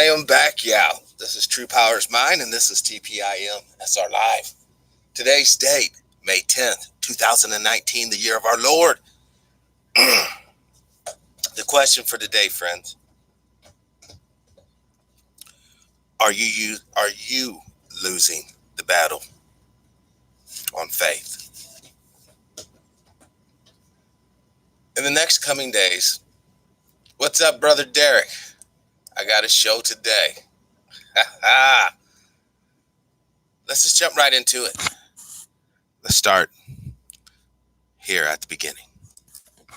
I am back, y'all. This is True Power is Mine, and this is TPIM SR Live. Today's date, May 10th, 2019, the year of our Lord. The question for today, friends, are you losing the battle on faith? In the next coming days, what's up, Brother Derek? I got a show today. Let's just jump right into it. Let's start here at the beginning. I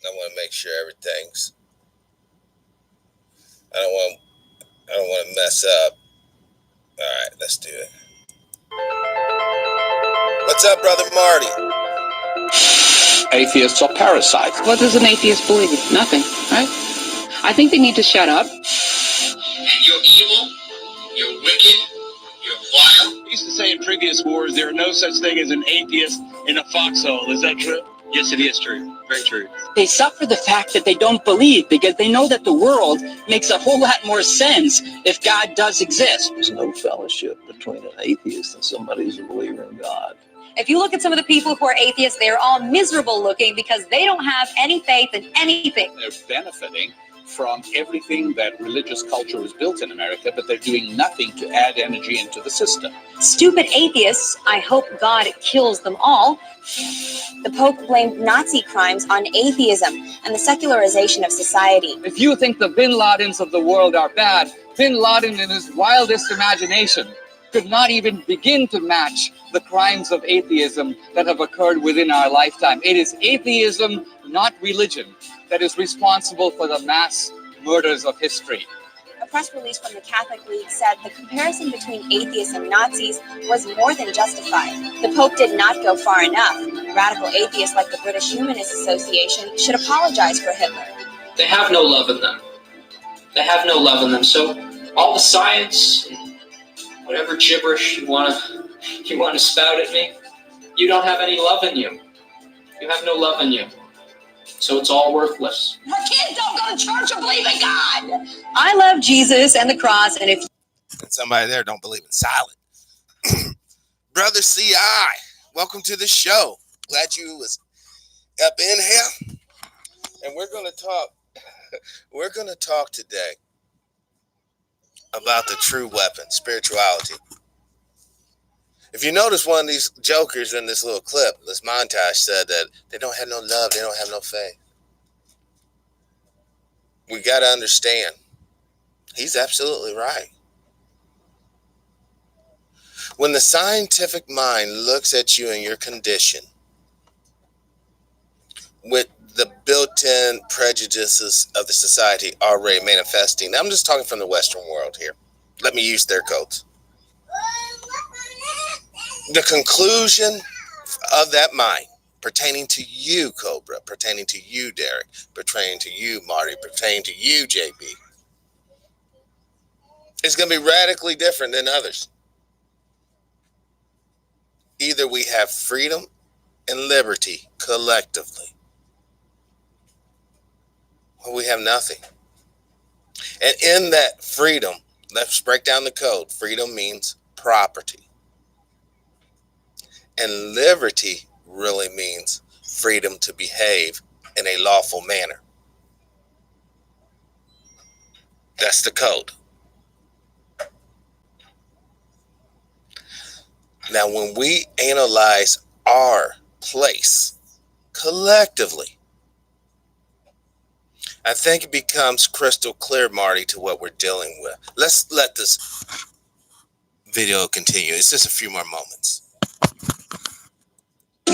want to make sure everything's. I don't want to mess up. All right, let's do it. What's up, Brother Marty? Atheists are parasites. What does an atheist believe? Nothing, right? I think they need to shut up. You're evil, you're wicked, you're vile. I used to say in previous wars, there are no such thing as an atheist in a foxhole. Is that true? Yes, it is true. Very true. They suffer the fact that they don't believe because they know that the world makes a whole lot more sense if God does exist. There's no fellowship between an atheist and somebody who's a believer in God. If you look at some of the people who are atheists, they're all miserable looking because they don't have any faith in anything. They're benefiting from everything that religious culture is built in America, but they're doing nothing to add energy into the system. Stupid atheists, I hope God kills them all. The Pope blamed Nazi crimes on atheism and the secularization of society. If you think the Bin Ladens of the world are bad, Bin Laden in his wildest imagination could not even begin to match the crimes of atheism that have occurred within our lifetime. It is atheism, not religion, that is responsible for the mass murders of history. A press release from the Catholic League said the comparison between atheists and Nazis was more than justified. The Pope did not go far enough. Radical atheists like the British Humanist Association should apologize for Hitler. They have no love in them. They have no love in them. So all the science, whatever gibberish you want to spout at me, you don't have any love in you. You have no love in you. So it's all worthless. Our kids don't go to church or believe in God. I love Jesus and the cross, and if somebody there don't believe in silent. Brother CI, welcome to the show. Glad you was up in here. And we're gonna talk today about the true weapon, spirituality. If you notice, one of these jokers in this little clip, this montage, said that they don't have no love, they don't have no faith. We got to understand, he's absolutely right. When the scientific mind looks at you and your condition with the built-in prejudices of the society already manifesting, I'm just talking from the Western world here. Let me use their codes. The conclusion of that mind, pertaining to you, Cobra, pertaining to you, Derek, pertaining to you, Marty, pertaining to you, JB, is going to be radically different than others. Either we have freedom and liberty collectively, or we have nothing. And in that freedom, let's break down the code. Freedom means property. And liberty really means freedom to behave in a lawful manner. That's the code. Now, when we analyze our place collectively, I think it becomes crystal clear, Marty, to what we're dealing with. Let's let this video continue. It's just a few more moments.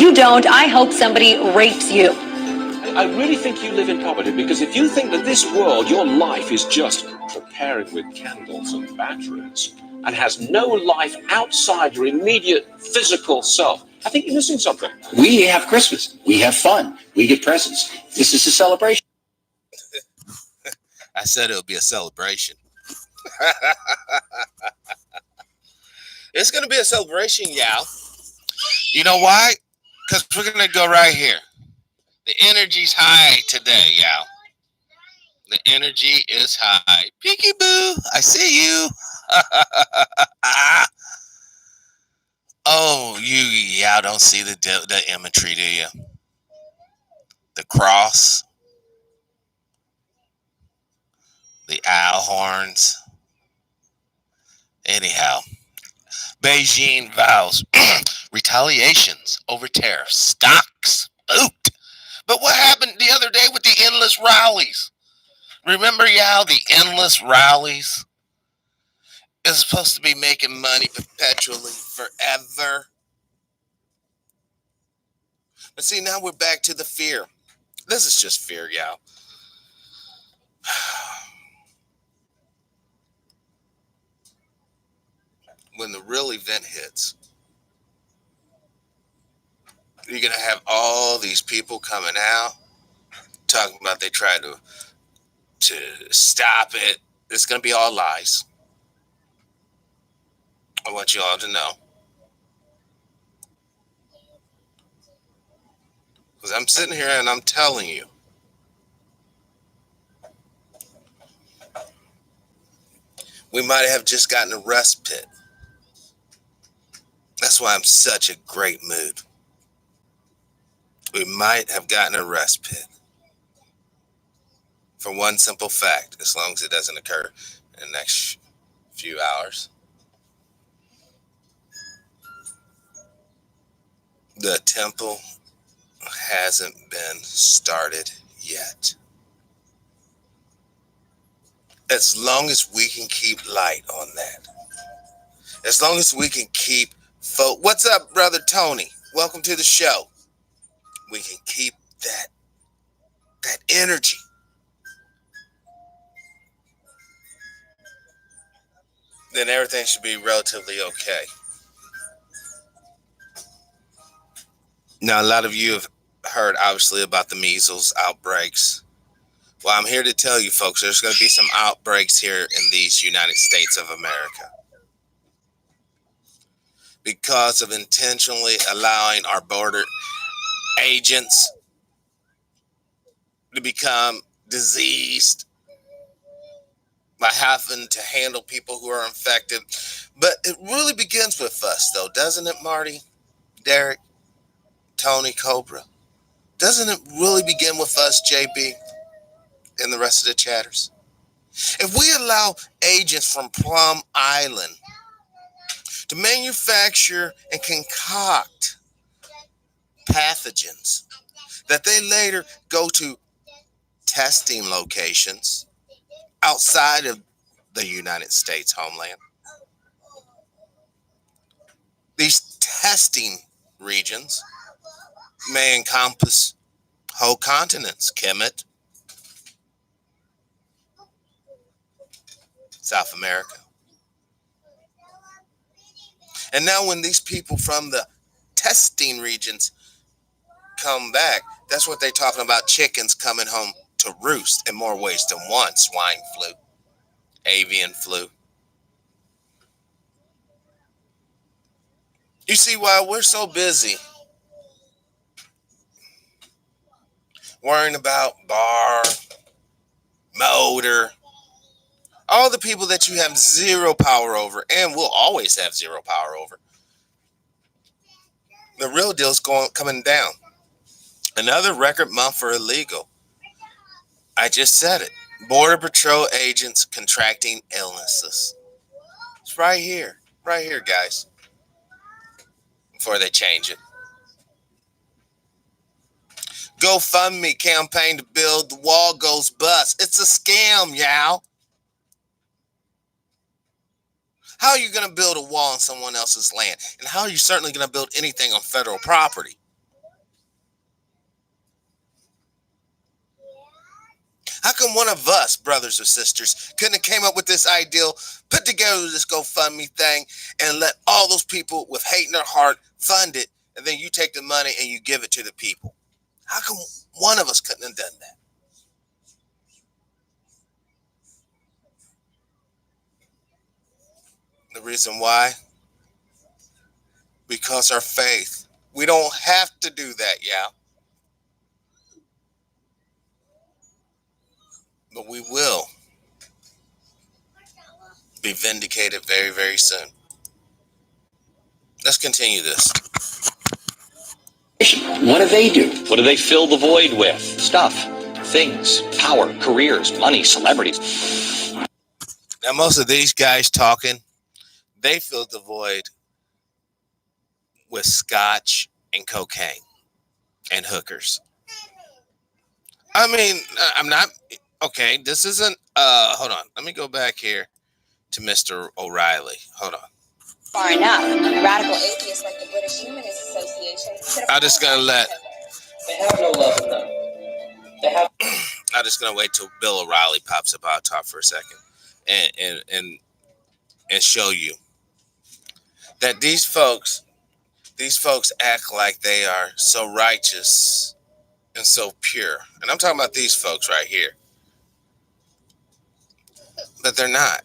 you don't, I hope somebody rapes you. I really think you live in poverty, because if you think that this world, your life, is just preparing with candles and batteries and has no life outside your immediate physical self, I think you're missing something. We have Christmas. We have fun. We get presents. This is a celebration. I said it would be a celebration. It's going to be a celebration, y'all. You know why? Because we're going to go right here. The energy's high today, y'all. The energy is high. Peekaboo, I see you. Oh, y'all don't see the imagery, do you? The cross, the owl horns. Anyhow, Beijing vows retaliations over tariffs. Stocks spooked. But what happened the other day with the endless rallies? Remember, y'all, the endless rallies? Is supposed to be making money perpetually, forever. But see, now we're back to the fear. This is just fear, y'all. When the real event hits, you're going to have all these people coming out talking about they tried to stop it. It's going to be all lies. I want you all to know. Because I'm sitting here and I'm telling you. We might have just gotten a rest pit. That's why I'm such a great mood. We might have gotten a rest pit. For one simple fact, as long as it doesn't occur in the next few hours. The temple hasn't been started yet. As long as we can keep light on that. As long as we can keep what's up, brother Tony? Welcome to the show. We can keep that energy. Then everything should be relatively okay. Now, a lot of you have heard, obviously, about the measles outbreaks. Well, I'm here to tell you, folks, there's going to be some outbreaks here in these United States of America. Because of intentionally allowing our border agents to become diseased by having to handle people who are infected. But it really begins with us, though, doesn't it, Marty, Derek, Tony, Cobra? Doesn't it really begin with us, JB, and the rest of the chatters? If we allow agents from Plum Island to manufacture and concoct pathogens that they later go to testing locations outside of the United States homeland, these testing regions may encompass whole continents. Kemet, South America. And now when these people from the testing regions come back, that's what they're talking about, chickens coming home to roost in more ways than one. Swine flu, avian flu. You see why we're so busy worrying about bar, motor, all the people that you have zero power over and will always have zero power over. The real deal's coming down. Another record month for illegal. I just said it. Border Patrol agents contracting illnesses. It's right here, guys. Before they change it. GoFundMe campaign to build the wall goes bust. It's a scam, y'all. How are you going to build a wall on someone else's land? And how are you certainly going to build anything on federal property? How come one of us, brothers or sisters, couldn't have came up with this ideal, put together this GoFundMe thing, and let all those people with hate in their heart fund it, and then you take the money and you give it to the people? How come one of us couldn't have done that? The reason why? Because our faith. We don't have to do that, yeah. But we will be vindicated very, very soon. Let's continue this. What do they do? What do they fill the void with? Stuff, things, power, careers, money, celebrities. Now, most of these guys talking, they fill the void with scotch and cocaine and hookers. I mean, I'm not, okay, this isn't, hold on. Let me go back here to Mr. O'Reilly. Hold on. Far enough. Radical atheists like the British Humanist Association. I'm just going to let. They have no love in them. They have. I'm just going to wait till Bill O'Reilly pops up. I'll talk for a second and show you that these folks act like they are so righteous and so pure. And I'm talking about these folks right here. But they're not.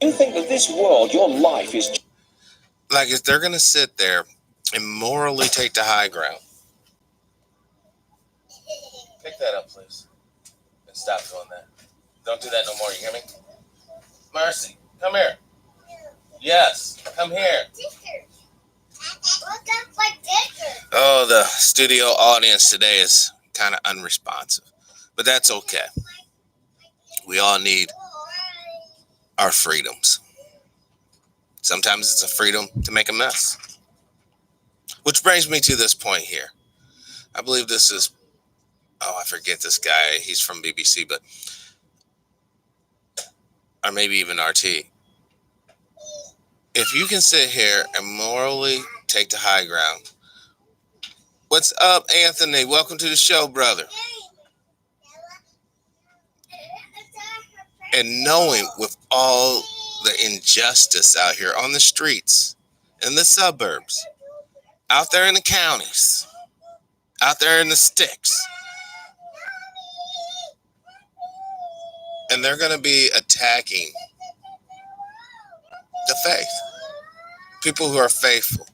You think that this world, your life is... Like, if they're going to sit there and morally take the high ground. Pick that up, please. And stop doing that. Don't do that no more, you hear me? Marcy, come here. Yes, come here. Oh, the studio audience today is kind of unresponsive. But that's okay. We all need our freedoms. Sometimes it's a freedom to make a mess. Which brings me to this point here. I believe this is, I forget this guy. He's from BBC, but, or maybe even RT. If you can sit here and morally take the high ground. What's up, Anthony? Welcome to the show, brother. And knowing with all the injustice out here on the streets, in the suburbs, out there in the counties, out there in the sticks, and they're going to be attacking the faith. People who are faithful.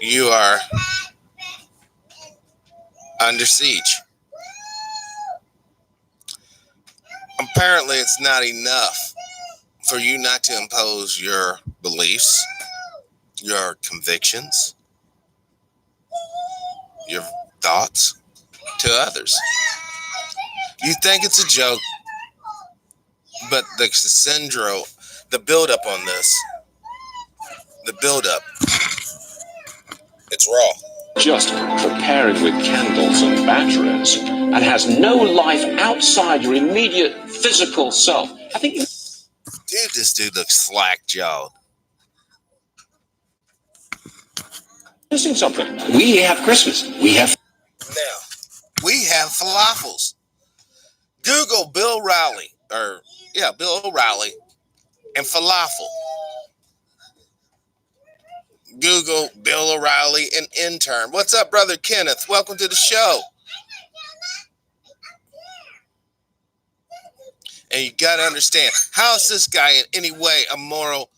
You are under siege. Apparently, it's not enough for you not to impose your beliefs, your convictions, your thoughts to others. You think it's a joke, but the syndrome, the buildup on this, it's raw. Just preparing with candles and batteries and has no life outside your immediate physical self. I think you... Dude, this dude looks slack-jawed. Missing something. We have Christmas. We have... Now, we have falafels. Google Bill O'Reilly and falafel. Google Bill O'Reilly and intern. What's up, brother Kenneth? Welcome to the show. And you got to understand, how is this guy in any way immoral,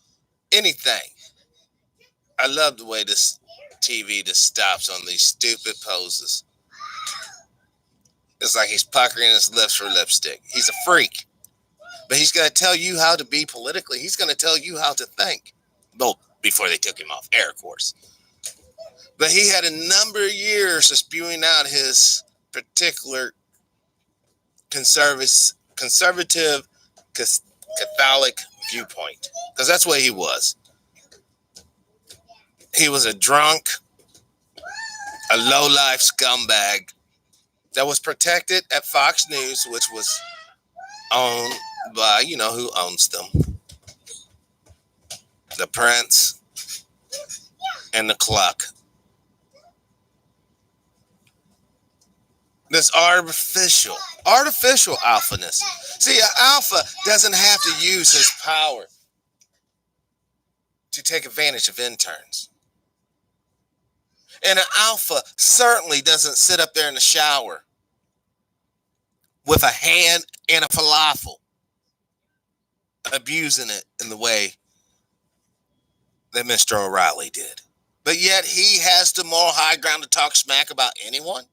anything? I love the way this TV just stops on these stupid poses. It's like he's puckering his lips for lipstick. He's a freak. But he's going to tell you how to be politically. He's going to tell you how to think. Well, before they took him off air, of course. But he had a number of years of spewing out his particular conservative Catholic viewpoint. Because that's what he was. He was a drunk, a low-life scumbag that was protected at Fox News, which was owned by, you know who owns them. The Prince and the Cluck. This artificial alphaness. See, an alpha doesn't have to use his power to take advantage of interns. And an alpha certainly doesn't sit up there in the shower with a hand and a falafel, abusing it in the way that Mr. O'Reilly did. But yet he has the moral high ground to talk smack about anyone.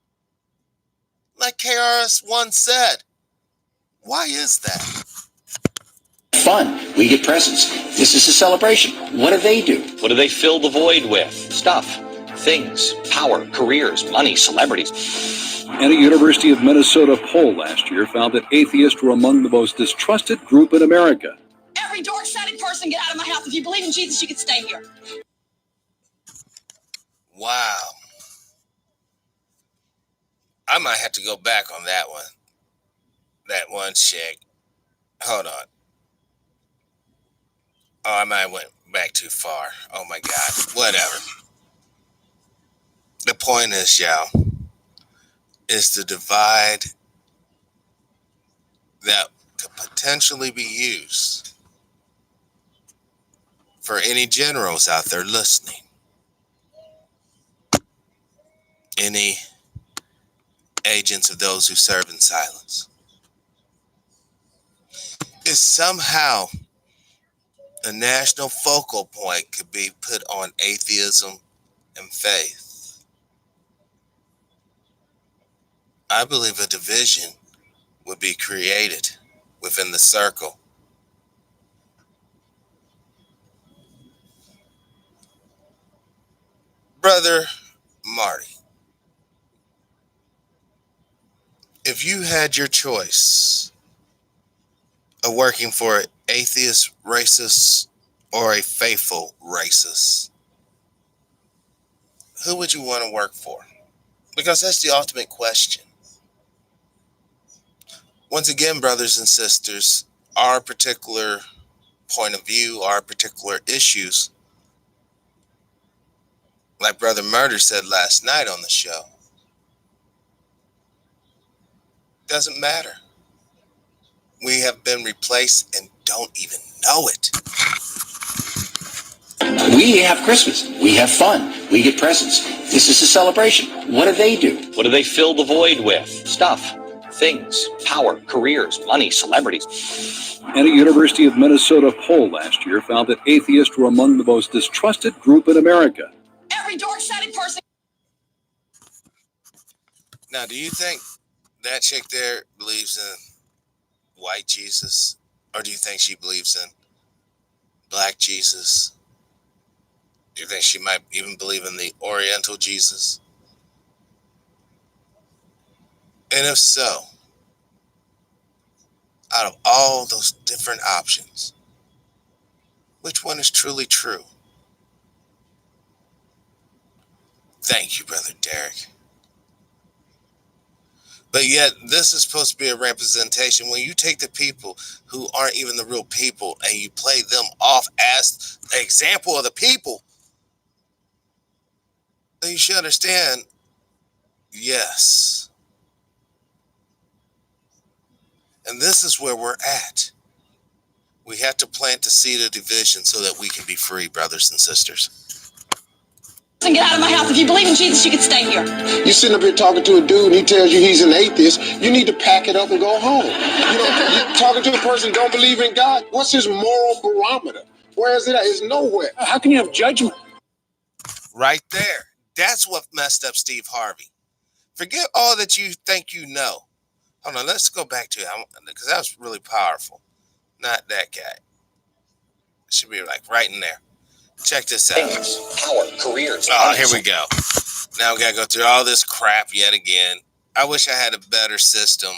Like KRS once said, Why is that? Fun. We get presents. This is a celebration. What do? What do they fill the void with? Stuff, things, power, careers, money, celebrities. And a University of Minnesota poll last year found that atheists were among the most distrusted group in America. Every dork-sided person, get out of my house. If you believe in Jesus, you can stay here. Wow. I might have to go back on that one. That one chick. Hold on. Oh, I might have went back too far. Oh my God. Whatever. The point is, y'all, is the divide that could potentially be used for any generals out there listening. Any agents of those who serve in silence. Is somehow a national focal point could be put on atheism and faith. I believe a division would be created within the circle. Brother Marty, if you had your choice of working for an atheist racist or a faithful racist, who would you want to work for? Because that's the ultimate question. Once again, brothers and sisters, our particular point of view, our particular issues, like Brother Murder said last night on the show, doesn't matter. We have been replaced and don't even know it. We have Christmas. We have fun. We get presents. This is a celebration. What do? What do they fill the void with? Stuff, things, power, careers, money, celebrities. And a University of Minnesota poll last year found that atheists were among the most distrusted group in America. Every dork-sided person. Now, do you think that chick there believes in white Jesus? Or do you think she believes in black Jesus? Do you think she might even believe in the Oriental Jesus? And if so, out of all those different options, which one is truly true? Thank you, Brother Derek. But yet, this is supposed to be a representation. When you take the people who aren't even the real people and you play them off as an example of the people, then you should understand, yes. And this is where we're at. We have to plant the seed of division so that we can be free, brothers and sisters. Get out of my house. If you believe in Jesus, you can stay here. You're sitting up here talking to a dude and he tells you he's an atheist. You need to pack it up and go home. You're talking to a person who don't believe in God. What's his moral barometer? Where is it at? It's nowhere. How can you have judgment? Right there. That's what messed up Steve Harvey. Forget all that you think you know. Hold on, let's go back to it because that was really powerful. Not that guy. It should be like right in there. Check this out. Things, power, careers. Oh, here we go. Now we got to go through all this crap yet again. I wish I had a better system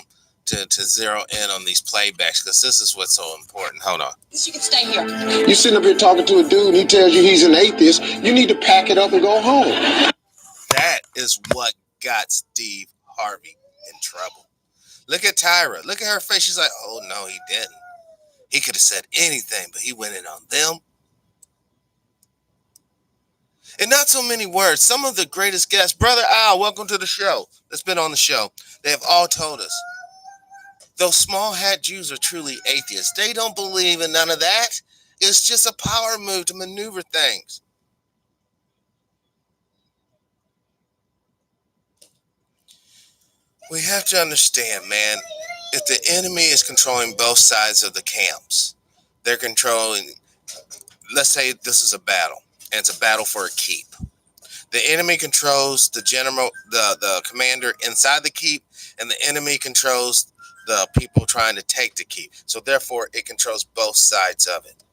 to zero in on these playbacks because this is what's so important. Hold on. You can stay here. You're sitting up here talking to a dude and he tells you he's an atheist. You need to pack it up and go home. That is what got Steve Harvey in trouble. Look at Tyra. Look at her face. She's like, oh, no, he didn't. He could have said anything, but he went in on them. In not so many words, some of the greatest guests, Brother Al, welcome to the show, that's been on the show, they have all told us, those small hat Jews are truly atheists. They don't believe in none of that. It's just a power move to maneuver things. We have to understand, man, if the enemy is controlling both sides of the camps, they're controlling, let's say this is a battle, and it's a battle for a keep. The enemy controls the general, the commander inside the keep, and the enemy controls the people trying to take the key. So therefore, it controls both sides of it.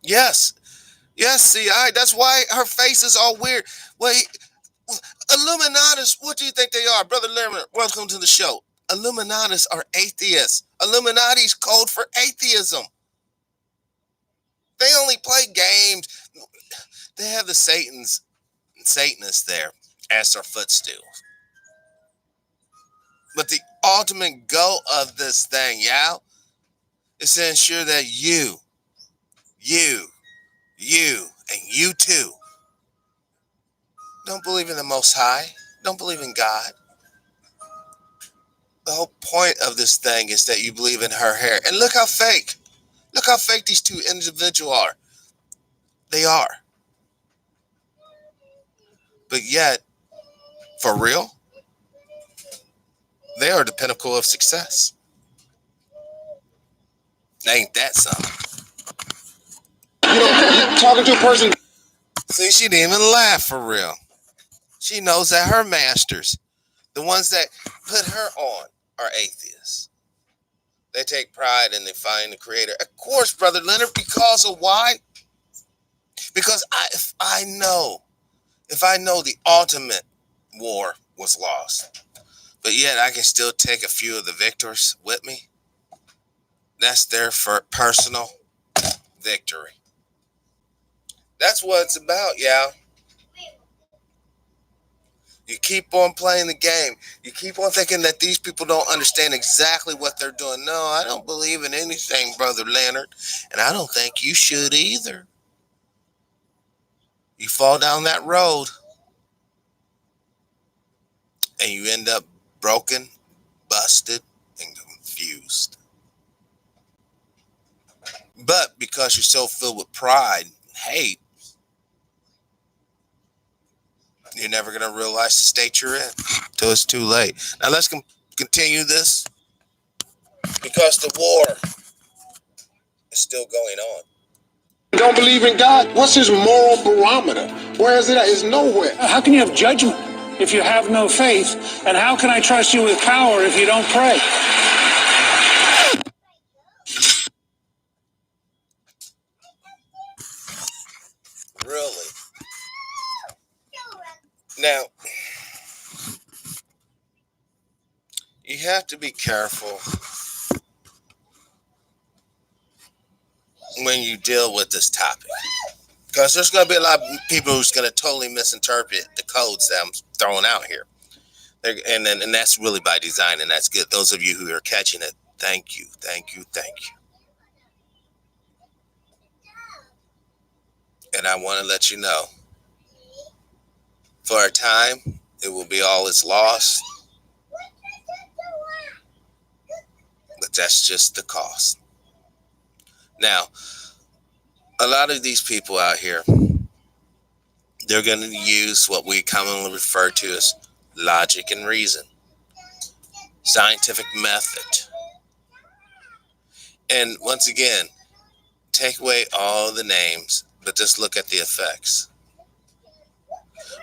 Yes, yes, CI. That's why her face is all weird. Wait, Illuminatis, what do you think they are? Brother Lerman, welcome to the show. Illuminatis are atheists. Illuminati's code for atheism. They only play games. They have the Satanists there as their footstools. But the ultimate goal of this thing, yeah, is to ensure that you, and you too don't believe in the Most High, don't believe in God. The whole point of this thing is that you believe in her hair. And look how fake. Look how fake these two individuals are. They are. But yet, for real, they are the pinnacle of success. Ain't that something? You're talking to a person. See, she didn't even laugh for real. She knows that her masters, the ones that put her on, are atheists. They take pride in defying the Creator. Of course, Brother Leonard, because of why? Because if I know the ultimate war was lost, but yet I can still take a few of the victors with me, that's their personal victory. That's what it's about, yeah. You keep on playing the game. You keep on thinking that these people don't understand exactly what they're doing. No, I don't believe in anything, Brother Leonard, and I don't think you should either. You fall down that road, and you end up broken, busted, and confused. But because you're so filled with pride and hate, you're never going to realize the state you're in until it's too late. Now let's continue this because the war is still going on. Don't believe in God? What's his moral barometer? Where is it at? It's nowhere. How can you have judgment if you have no faith? And how can I trust you with power if you don't pray? Really? Now, you have to be careful when you deal with this topic. Because there's going to be a lot of people who's going to totally misinterpret the codes that I'm throwing out here. And that's really by design, and that's good. Those of you who are catching it, thank you, thank you, thank you. And I want to let you know, for a time, it will be all is lost. But that's just the cost. Now, a lot of these people out here, they're going to use what we commonly refer to as logic and reason, scientific method. And once again, take away all the names, but just look at the effects.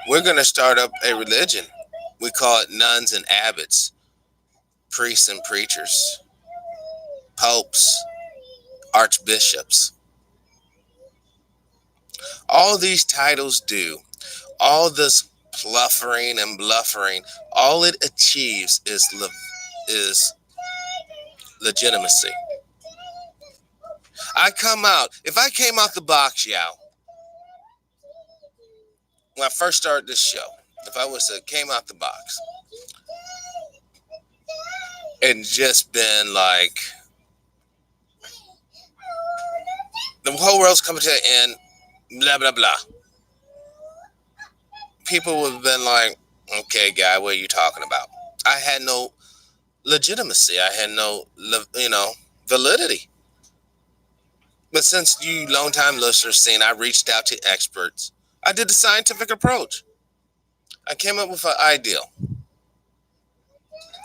We're going to start up a religion. We call it nuns and abbots, priests and preachers, popes, archbishops. All these titles do, all this pluffering and bluffering, all it achieves is legitimacy. If I came out the box, when I first started this show, if I was to came out the box and just been like, the whole world's coming to an end, blah, blah, blah. People would have been like, okay, guy, what are you talking about? I had no legitimacy. I had no, validity. But since you long-time listeners seen, I reached out to experts. I did the scientific approach. I came up with an ideal.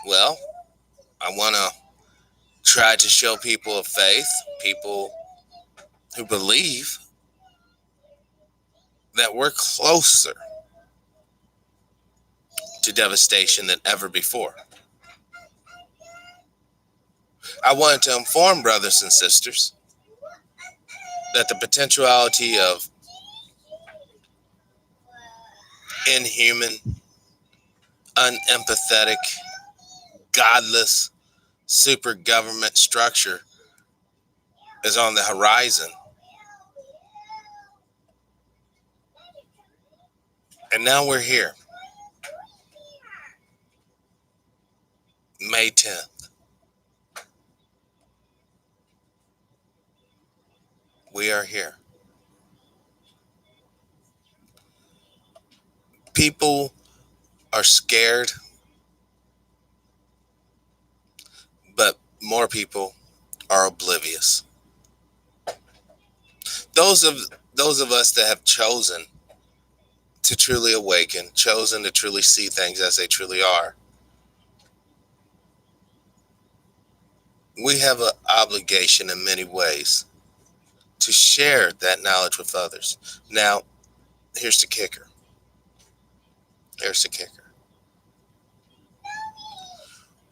Well, I want to try to show people of faith, people who believe, that we're closer to devastation than ever before. I wanted to inform brothers and sisters that the potentiality of inhuman, unempathetic, godless super government structure is on the horizon. And now we're here. May 10th. We are here. People are scared, but more people are oblivious. Those of us that have chosen to truly awaken, chosen to truly see things as they truly are, we have an obligation in many ways to share that knowledge with others. Now, here's the kicker. Here's the kicker.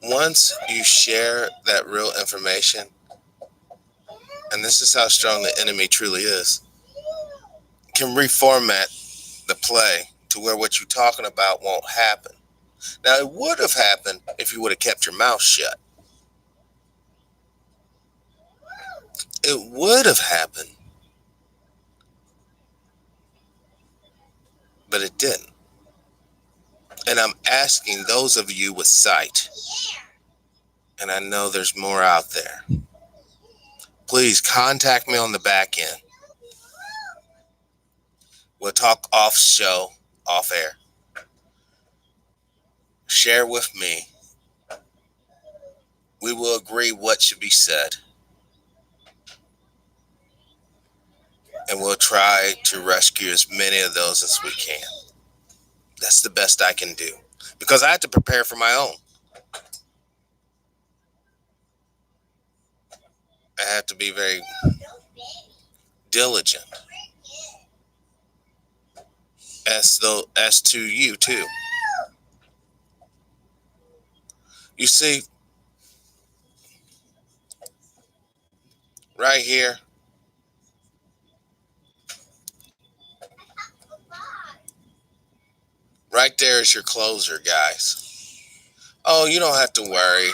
Once you share that real information, and this is how strong the enemy truly is, can reformat the play to where what you're talking about won't happen. Now, it would have happened if you would have kept your mouth shut. It would have happened, but it didn't. And I'm asking those of you with sight, and I know there's more out there, please contact me on the back end. We'll talk off show, off air. Share with me. We will agree what should be said. And we'll try to rescue as many of those as we can. That's the best I can do. Because I had to prepare for my own. I have to be very diligent. As to you too. You see, right here, right there is your closer, guys. Oh, you don't have to worry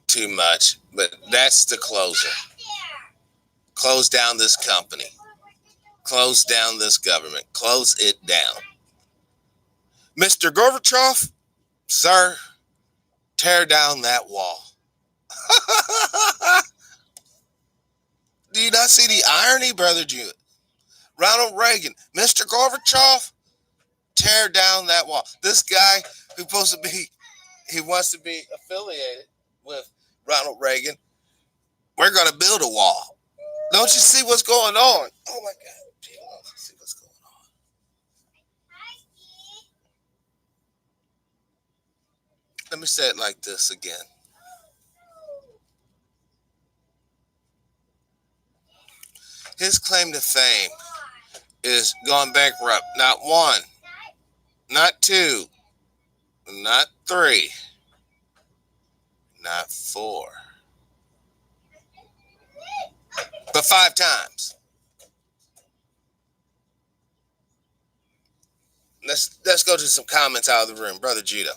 too much, but that's the closer. Close down this company. Close down this government. Close it down. Mr. Gorbachev, sir, tear down that wall. Do you not see the irony, Brother Jewett? Ronald Reagan, Mr. Gorbachev, tear down that wall. This guy who's supposed to be, he wants to be affiliated with Ronald Reagan. We're going to build a wall. Don't you see what's going on? Oh my God. See what's going on. Let me say it like this again. His claim to fame is going bankrupt. Not one, not two, not three, not four, but 5 times. Let's go to some comments out of the room. Brother Judah,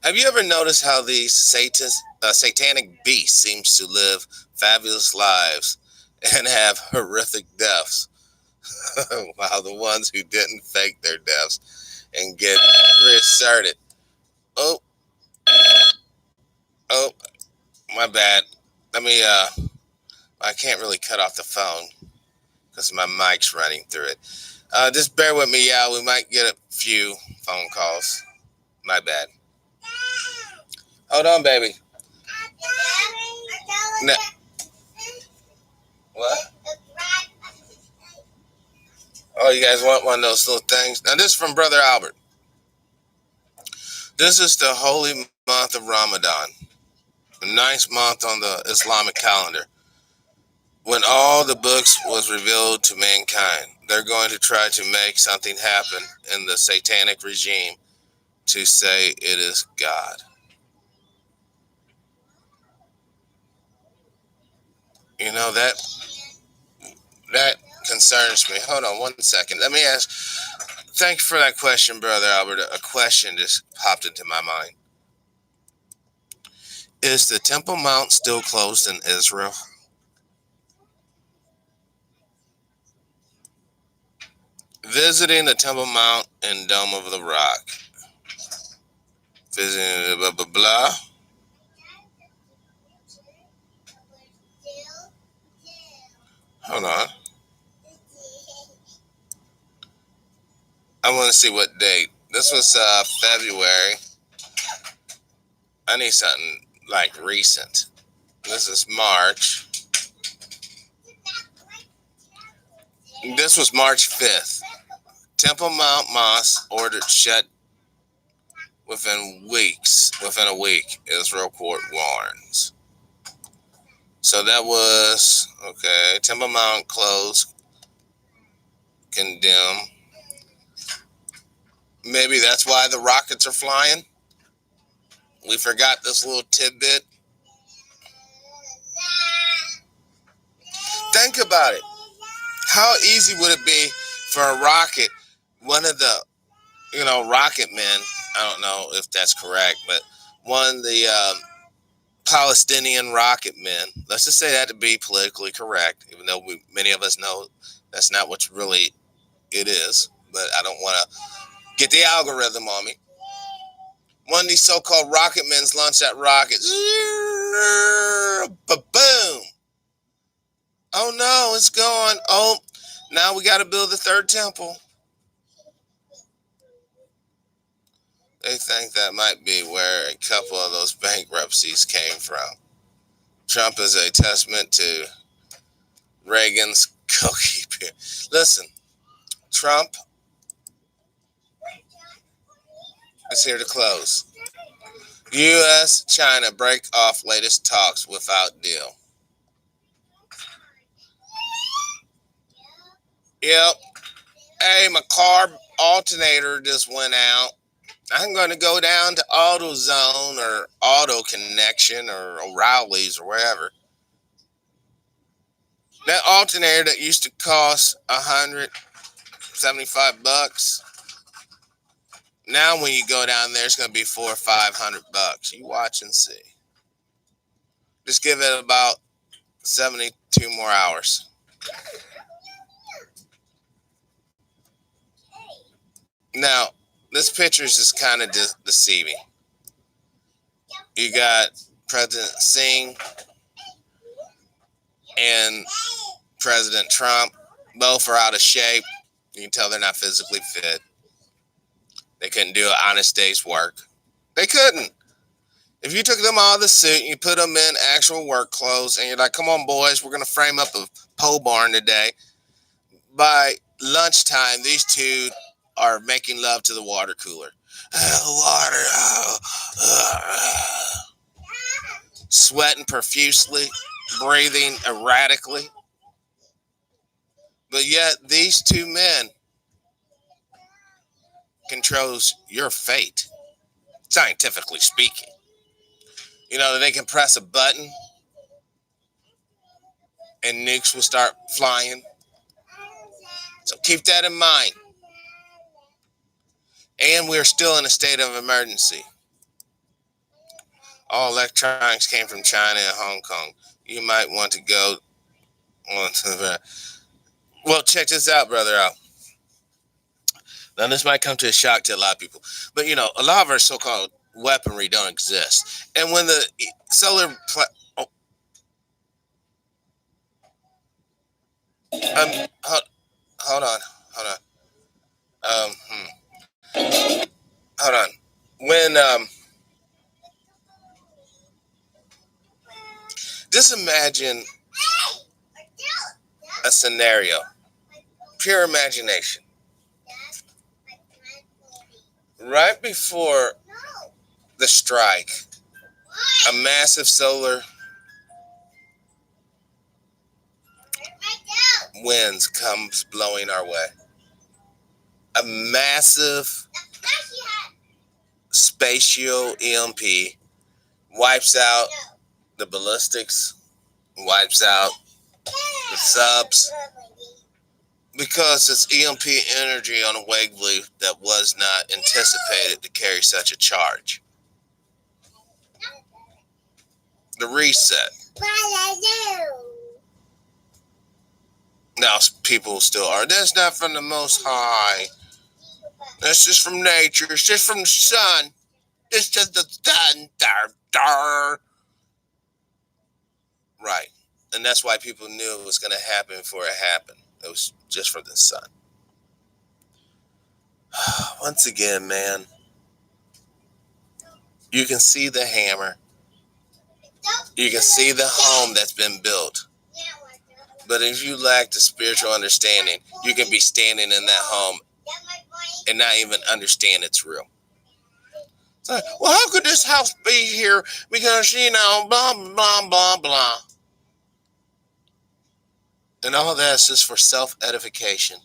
have you ever noticed how these satanic beasts seems to live fabulous lives and have horrific deaths, while the ones who didn't fake their deaths and get reasserted? Oh, my bad. Let me, I can't really cut off the phone because my mic's running through it. Just bear with me, y'all. We might get a few phone calls. My bad. Hold on, baby. No. What? Oh, you guys want one of those little things? Now, this is from Brother Albert. This is the holy month of Ramadan, the 9th month on the Islamic calendar, when all the books was revealed to mankind. They're going to try to make something happen in the satanic regime to say it is God. You know, that concerns me. Hold on 1 second. Let me ask. Thank you for that question, Brother Albert. A question just popped into my mind. Is the Temple Mount still closed in Israel? Visiting the Temple Mount and Dome of the Rock. Visiting blah, blah, blah. Hold on. I want to see what date. This was February. I need something like recent. This is March. This was March 5th. Temple Mount Mosque ordered shut within a week, Israel court warns. So that was, okay, Temple Mount closed, condemned. Maybe that's why the rockets are flying. We forgot this little tidbit. Think about it. How easy would it be for a rocket, one of the, rocket men, I don't know if that's correct, but one of the Palestinian rocket men, let's just say that to be politically correct, even though many of us know that's not what really it is, but I don't want to get the algorithm on me. One of these so-called rocket men launched that rocket. Ba-boom. Oh no, it's gone. Oh, now we got to build the third temple. They think that might be where a couple of those bankruptcies came from. Trump is a testament to Reagan's cookie. Listen, Trump is here to close. U.S. China break off latest talks without deal. Yep. Hey, my car alternator just went out. I'm going to go down to AutoZone or Auto Connection or O'Reilly's or wherever. That alternator that used to cost $175. Now when you go down there, it's going to be $400 or $500. You watch and see. Just give it about 72 more hours. Now, this picture is just kind of deceiving. You got President Singh and President Trump. Both are out of shape. You can tell they're not physically fit. They couldn't do an honest day's work. They couldn't. If you took them out of the suit and you put them in actual work clothes and you're like, come on, boys, we're going to frame up a pole barn today. By lunchtime, these two are making love to the water cooler. Sweating profusely, breathing erratically. But yet, these two men controls your fate, scientifically speaking. You know, they can press a button and nukes will start flying. So keep that in mind. And we're still in a state of emergency. All electronics came from China and Hong Kong. You might want to go on to the... Well, check this out, Brother Al. Now, this might come to a shock to a lot of people. But, a lot of our so-called weaponry don't exist. And when the solar... Hold on. Hold on. When... just imagine a scenario. Pure imagination. Right before the strike, a massive solar winds comes blowing our way. A massive spatial EMP wipes out the ballistics, wipes out the subs. Because it's EMP energy on a wavelength that was not anticipated to carry such a charge. The reset. Now people still are. That's not from the Most High. That's just from nature. It's just from the sun. It's just the sun. Right. And that's why people knew it was going to happen before it happened. It was just from the sun. Once again, man, you can see the hammer. You can see the home that's been built. But if you lack the spiritual understanding, you can be standing in that home and not even understand it's real. It's like, well, how could this house be here? Because, blah, blah, blah, blah. And all that is just for self-edification.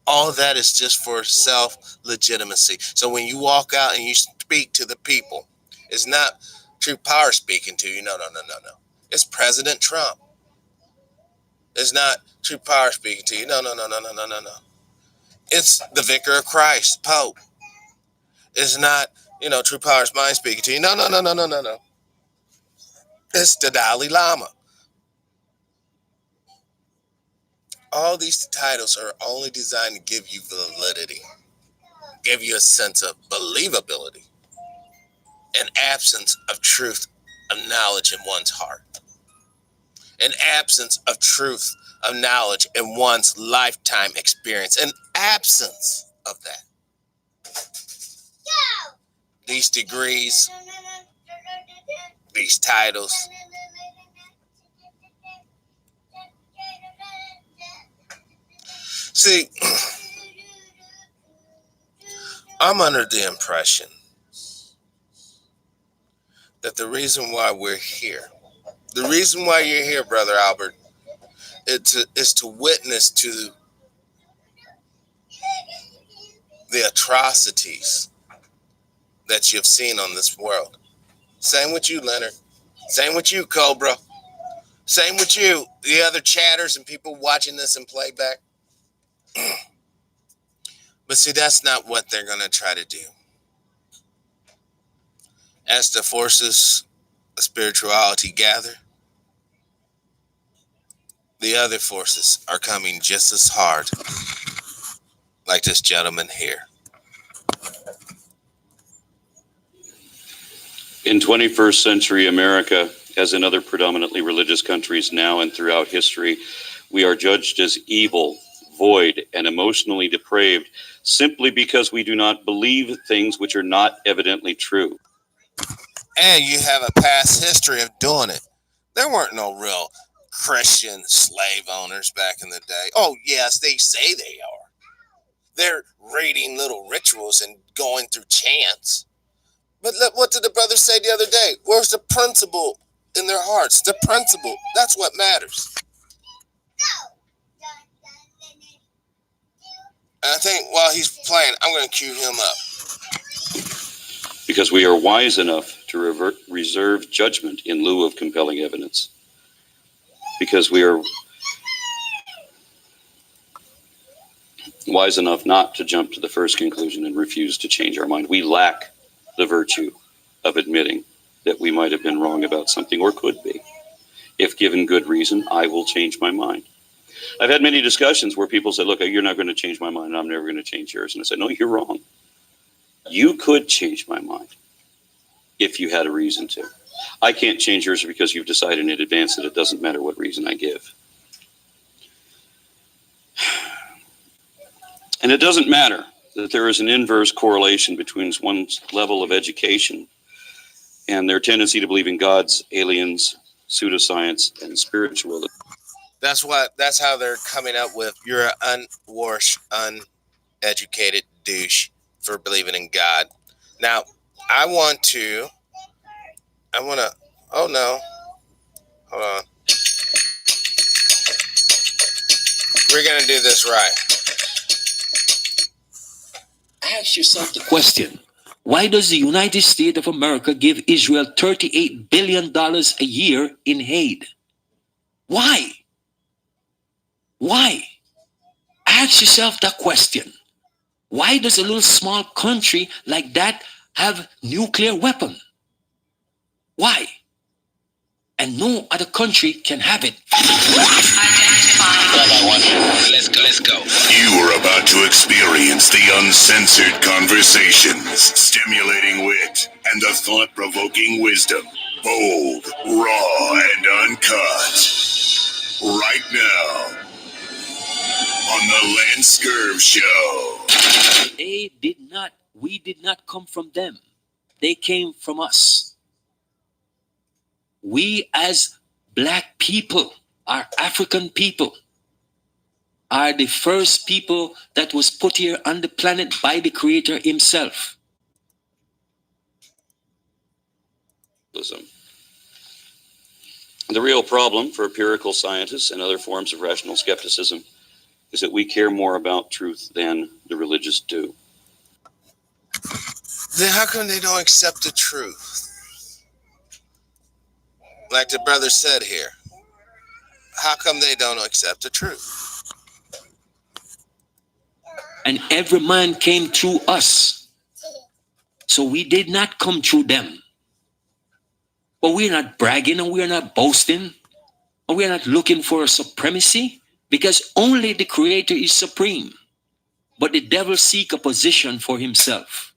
All of that is just for self-legitimacy. So when you walk out and you speak to the people, it's not true power speaking to you. No. It's President Trump. It's not true power speaking to you. No. It's the Vicar of Christ, Pope. It's not, true power's mind speaking to you. No. It's the Dalai Lama. All these titles are only designed to give you validity, give you a sense of believability, an absence of truth, of knowledge in one's heart, an absence of truth, of knowledge in one's lifetime experience, an absence of that. These degrees, these titles, see, I'm under the impression that the reason why we're here, the reason why you're here, Brother Albert, is to witness to the atrocities that you've seen on this world. Same with you, Leonard. Same with you, Cobra. Same with you, the other chatters and people watching this in playback. But see, that's not what they're going to try to do. As the forces of spirituality gather, the other forces are coming just as hard, like this gentleman here. In 21st century America, as in other predominantly religious countries now and throughout history, we are judged as evil, void, and emotionally depraved simply because we do not believe things which are not evidently true. And you have a past history of doing it. There weren't no real Christian slave owners back in the day. Oh, yes, they say they are. They're reading little rituals and going through chants. But what did the brother say the other day? Where's the principle in their hearts? The principle. That's what matters. And I think while he's playing, I'm going to cue him up. Because we are wise enough to reserve judgment in lieu of compelling evidence. Because we are wise enough not to jump to the first conclusion and refuse to change our mind. We lack the virtue of admitting that we might have been wrong about something, or could be. If given good reason, I will change my mind. I've had many discussions where people say, look, you're not going to change my mind. I'm never going to change yours. And I said, no, you're wrong. You could change my mind if you had a reason to. I can't change yours because you've decided in advance that it doesn't matter what reason I give. And it doesn't matter that there is an inverse correlation between one's level of education and their tendency to believe in gods, aliens, pseudoscience, and spiritualism. That's how they're coming up with, you're an unwashed, uneducated douche for believing in God. Now, oh no, hold on. We're going to do this right. Ask yourself the question, why does the United States of America give Israel $38 billion a year in aid? Why? Why? Ask yourself that question. Why does a little small country like that have nuclear weapon? Why? And no other country can have it. Let's go. You are about to experience the uncensored conversations, stimulating wit, and the thought-provoking wisdom. Bold, raw, and uncut. Right now, on the Lance Scurv Show. We did not come from them. They came from us. We as black people, our African people, are the first people that was put here on the planet by the Creator himself. The real problem for empirical scientists and other forms of rational skepticism is that we care more about truth than the religious do. Then how come they don't accept the truth? Like the brother said here, how come they don't accept the truth? And every man came through us. So we did not come through them. But we're not bragging and we're not boasting. And we're not looking for a supremacy, because only the Creator is supreme. But the devil seeks a position for himself.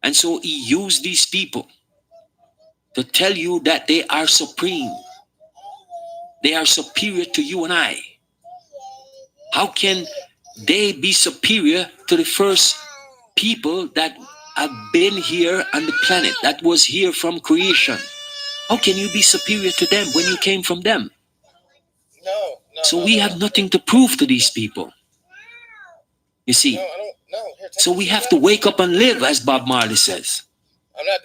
And so he used these people to tell you that they are supreme. They are superior to you and I. How can they be superior to the first people that have been here on the planet, that was here from creation? How can you be superior to them when you came from them? So we have nothing to prove to these people. You see? So we have to wake up and live, as Bob Marley says.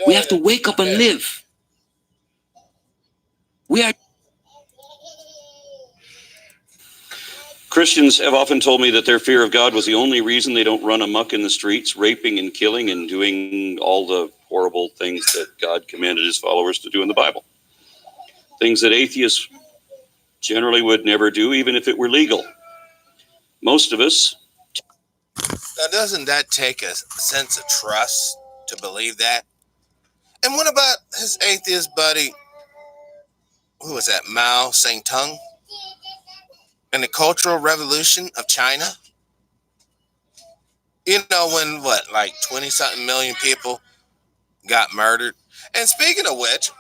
We have to wake up and live. Christians have often told me that their fear of God was the only reason they don't run amok in the streets, raping and killing and doing all the horrible things that God commanded his followers to do in the Bible. Things that atheists generally would never do, even if it were legal. Most of us. Now, doesn't that take a sense of trust to believe that? And what about his atheist buddy, who was that, Mao Zedong? And the Cultural Revolution of China? You know, when like 20-something million people got murdered? And speaking of which,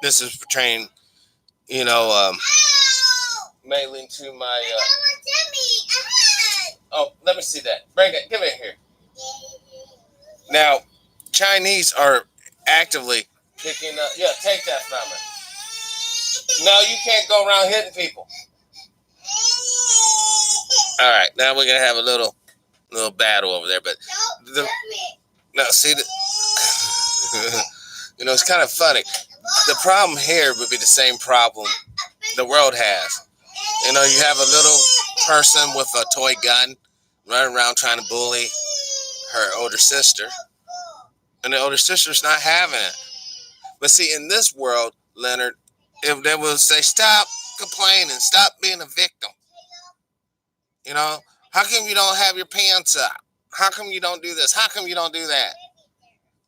this is pertaining, mainly to my... Oh, let me see that. Bring it. Give it here. Now, Chinese are actively picking up... Yeah, take that from her. No, you can't go around hitting people. All right, now we're going to have a little battle over there. But now, see, it's kind of funny. The problem here would be the same problem the world has. You have a little person with a toy gun running around trying to bully her older sister. And the older sister's not having it. But see, in this world, Leonard, if they will say, stop complaining, stop being a victim. How come you don't have your pants up? How come you don't do this? How come you don't do that?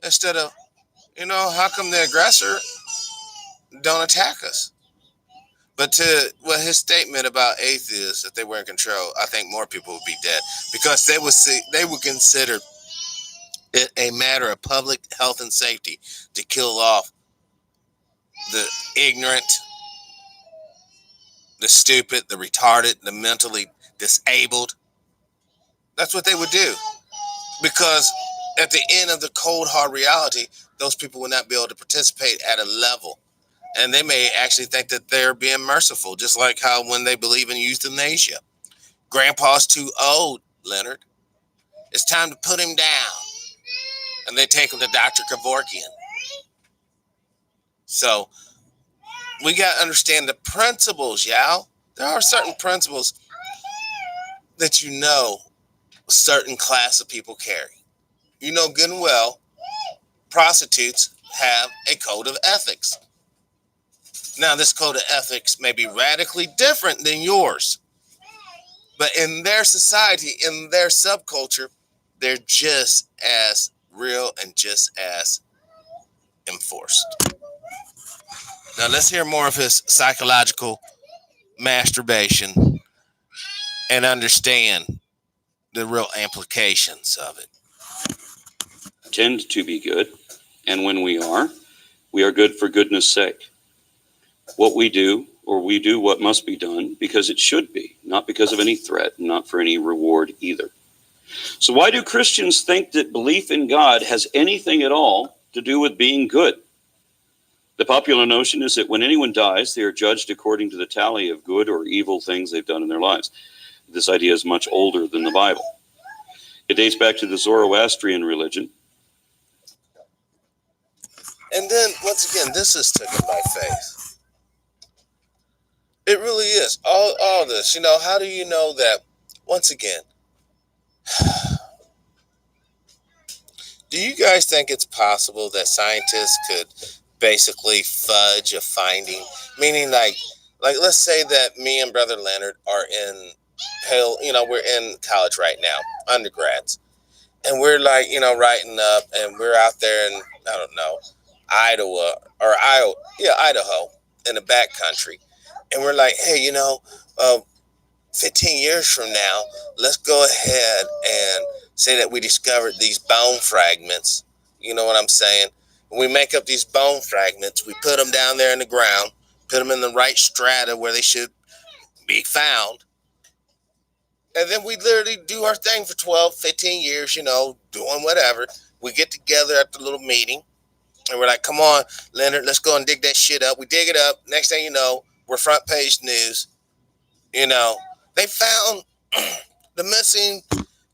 Instead of, how come the aggressor don't attack us? But to his statement about atheists, if they were in control, I think more people would be dead, because they would consider it a matter of public health and safety to kill off the ignorant, the stupid, the retarded, the mentally disabled. That's what they would do, because at the end of the cold hard reality, those people will not be able to participate at a level. And they may actually think that they're being merciful, just like how when they believe in euthanasia. Grandpa's too old, Leonard. It's time to put him down. And they take him to Dr. Kevorkian. So we got to understand the principles, y'all. There are certain principles that a certain class of people carry. Good and well, prostitutes have a code of ethics. Now, this code of ethics may be radically different than yours, but in their society, in their subculture, they're just as real and just as enforced. Now, let's hear more of his psychological masturbation and understand the real implications of it. Tend to be good, and when we are good for goodness sake. What we do, or we do what must be done because it should be, not because of any threat, not for any reward either. So why do Christians think that belief in God has anything at all to do with being good? The popular notion is that when anyone dies, they are judged according to the tally of good or evil things they've done in their lives. This idea is much older than the Bible. It dates back to the Zoroastrian religion. And then, once again, this is taken by faith. It really is. All this, how do you know that, once again, do you guys think it's possible that scientists could basically fudge a finding? Meaning, like let's say that me and Brother Leonard are in we're in college right now, undergrads, and we're writing up, and we're out there in, I don't know, Idaho, in the back country, and we're like, hey, 15 years from now, let's go ahead and say that we discovered these bone fragments. You know what I'm saying? We make up these bone fragments, we put them down there in the ground, put them in the right strata where they should be found. And then we literally do our thing for 12, 15 years, doing whatever. We get together at the little meeting, and we're like, come on, Leonard, let's go and dig that shit up. We dig it up. Next thing you know, we're front page news. They found the missing,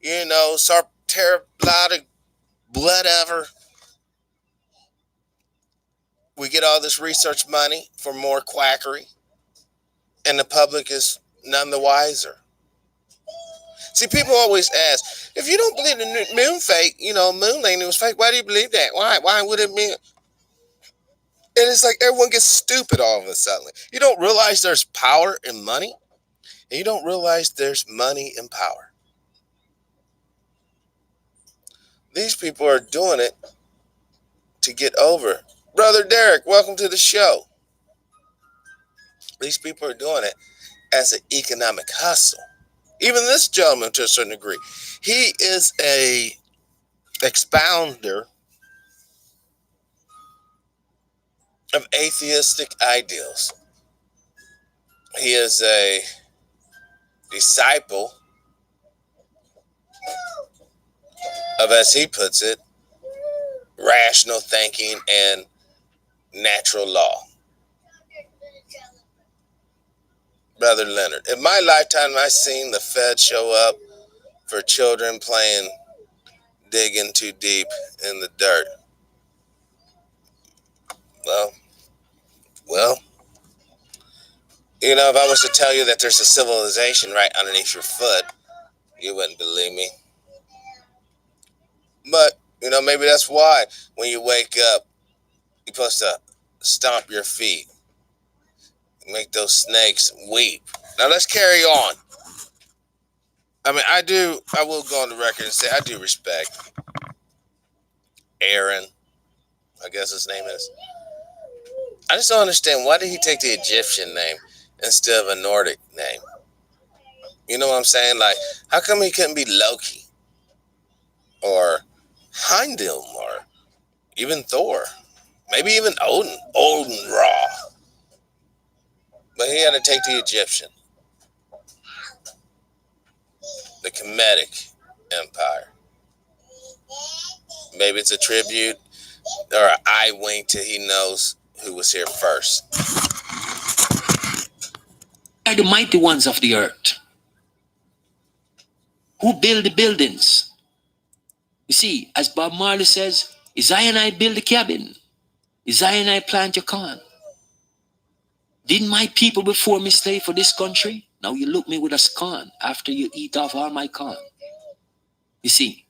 sarcopterygotic whatever. We get all this research money for more quackery, and the public is none the wiser. See, people always ask, if you don't believe the moon fake, moon landing was fake, why do you believe that? Why would it be? And it's like everyone gets stupid all of a sudden. You don't realize there's power in money, and you don't realize there's money in power. These people are doing it to get over. Brother Derek, welcome to the show. These people are doing it as an economic hustle. Even this gentleman, to a certain degree, he is a expounder of atheistic ideals. He is a disciple of, as he puts it, rational thinking and natural law. Brother Leonard, in my lifetime, I've seen the Fed show up for children playing digging too deep in the dirt. Well, if I was to tell you that there's a civilization right underneath your foot, you wouldn't believe me. But, maybe that's why when you wake up, you're supposed to stomp your feet, make those snakes weep. Now let's carry on. I will go on the record and say I do respect Aaron, I guess his name is. I just don't understand, why did he take the Egyptian name instead of a Nordic name? You know what I'm saying? Like, how come he couldn't be Loki or Heimdall or even Thor? Maybe even Odin Ra. But he had to take the Egyptian. The Kemetic Empire. Maybe it's a tribute or an eye wink till he knows who was here first. Are the mighty ones of the earth who build the buildings. You see, as Bob Marley says, is I and I build the cabin? Is I and I plant your corn? Didn't my people before me slave for this country? Now you look me with a scorn after you eat off all my corn. You see,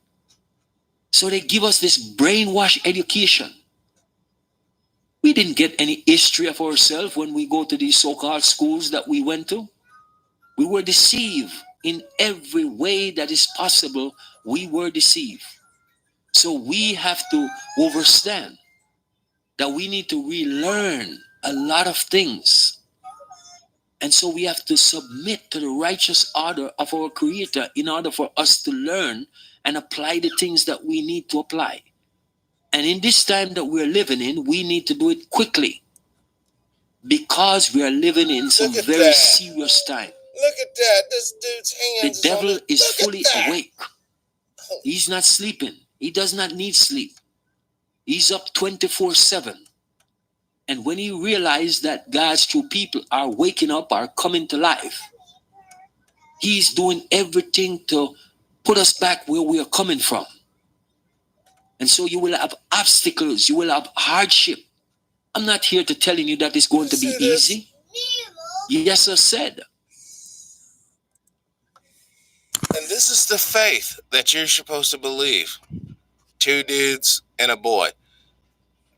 so they give us this brainwash education We didn't get any history of ourselves when we go to these so-called schools that we went to. We were deceived in every way that is possible. We were deceived. So we have to understand that we need to relearn a lot of things. And so we have to submit to the righteous order of our Creator in order for us to learn and apply the things that we need to apply. And in this time that we're living in, we need to do it quickly because we are living in some very serious time. Look at that. This dude's hands. The devil is fully awake. He's not sleeping. He does not need sleep. He's up 24/7. And when he realized that God's true people are waking up, are coming to life, he's doing everything to put us back where we are coming from. And so you will have obstacles, you will have hardship. I'm not here to telling you that it's going to be easy. Yes, I said. And this is the faith that you're supposed to believe. 2 dudes and a boy.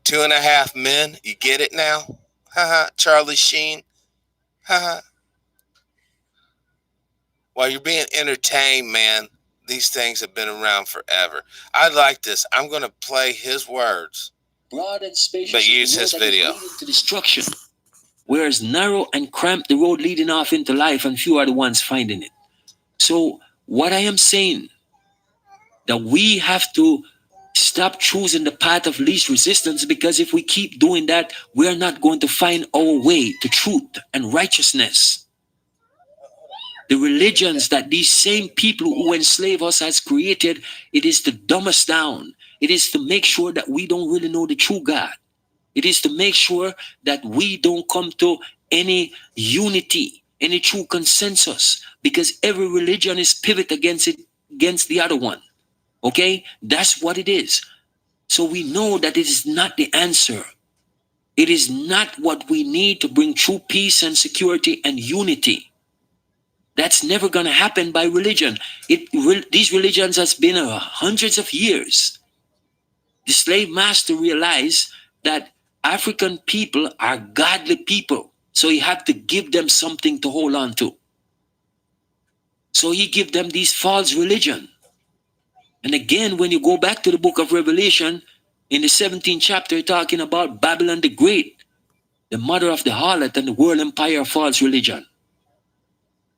2.5 men. You get it now? Haha. Charlie Sheen. Haha. While you're being entertained, man, these things have been around forever. I like this. I'm going to play his words, Broad and spacious, but use his video. To destruction. Whereas narrow and cramped the road leading off into life, and few are the ones finding it. So what I am saying, that we have to stop choosing the path of least resistance, because if we keep doing that, we're not going to find our way to truth and righteousness. The religions that these same people who enslave us has created, it is to dumb us down. It is to make sure that we don't really know the true God. It is to make sure that we don't come to any unity, any true consensus, because every religion is pivot against the other one. Okay? That's what it is. So we know that it is not the answer. It is not what we need to bring true peace and security and unity. That's never going to happen by religion. These religions has been hundreds of years. The slave master realized that African people are godly people. So he had to give them something to hold on to. So he gave them these false religion. And again, when you go back to the book of Revelation, in the 17th chapter, talking about Babylon the Great, the mother of the harlot and the world empire of false religion.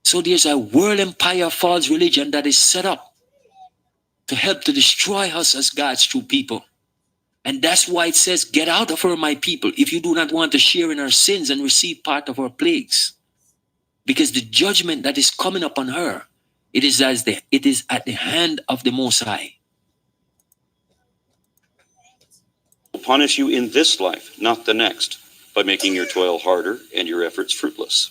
So there's a world empire of false religion that is set up to help to destroy us as God's true people. And that's why it says, get out of her, my people, if you do not want to share in our sins and receive part of our plagues. Because the judgment that is coming upon her, it is at the hand of the Most High. Will punish you in this life, not the next, by making your toil harder and your efforts fruitless.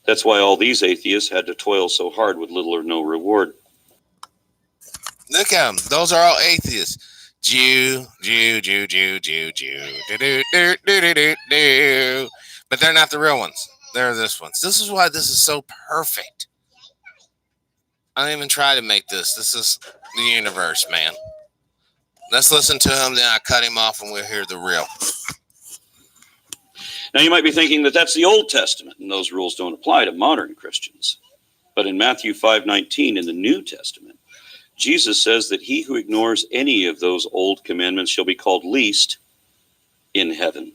That's why all these atheists had to toil so hard with little or no reward. Look at them. Those are all atheists. Jew, Jew, Jew, Jew, Jew, Jew. Do, do, do, do, do, do, do. But they're not the real ones. They're this ones. This is why this is so perfect. I don't even try to make this. This is the universe, man. Let's listen to him, then I cut him off and we'll hear the real. Now you might be thinking that that's the Old Testament and those rules don't apply to modern Christians. But in Matthew 5:19 in the New Testament, Jesus says that he who ignores any of those old commandments shall be called least in heaven.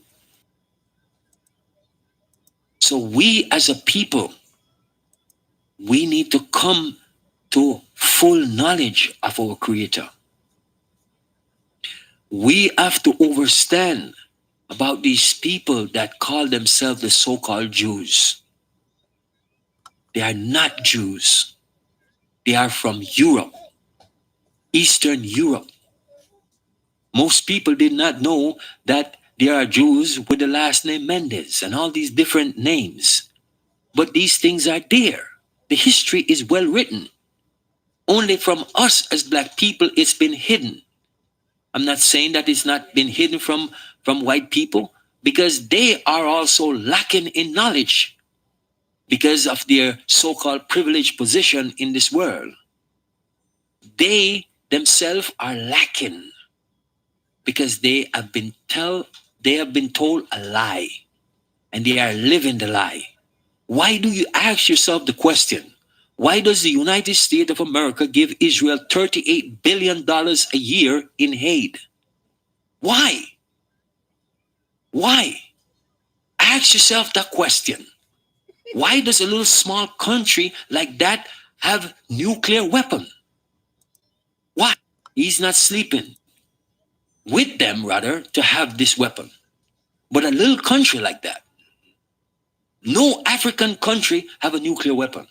So we as a people, we need to come to full knowledge of our Creator. We have to understand about these people that call themselves the so-called Jews. They are not Jews. They are from Europe, Eastern Europe. Most people did not know that there are Jews with the last name Mendes and all these different names. But these things are there. The history is well written. Only from us as black people, it's been hidden. I'm not saying that it's not been hidden from white people, because they are also lacking in knowledge because of their so-called privileged position in this world. They themselves are lacking. because they have been told a lie, and they are living the lie. Why do you ask yourself the question? Why does the United States of America give Israel $38 billion a year in aid? Why? Why? Ask yourself that question. Why does a little small country like that have nuclear weapon? Why? He's not sleeping with them, rather, to have this weapon. But a little country like that, no African country have a nuclear weapon.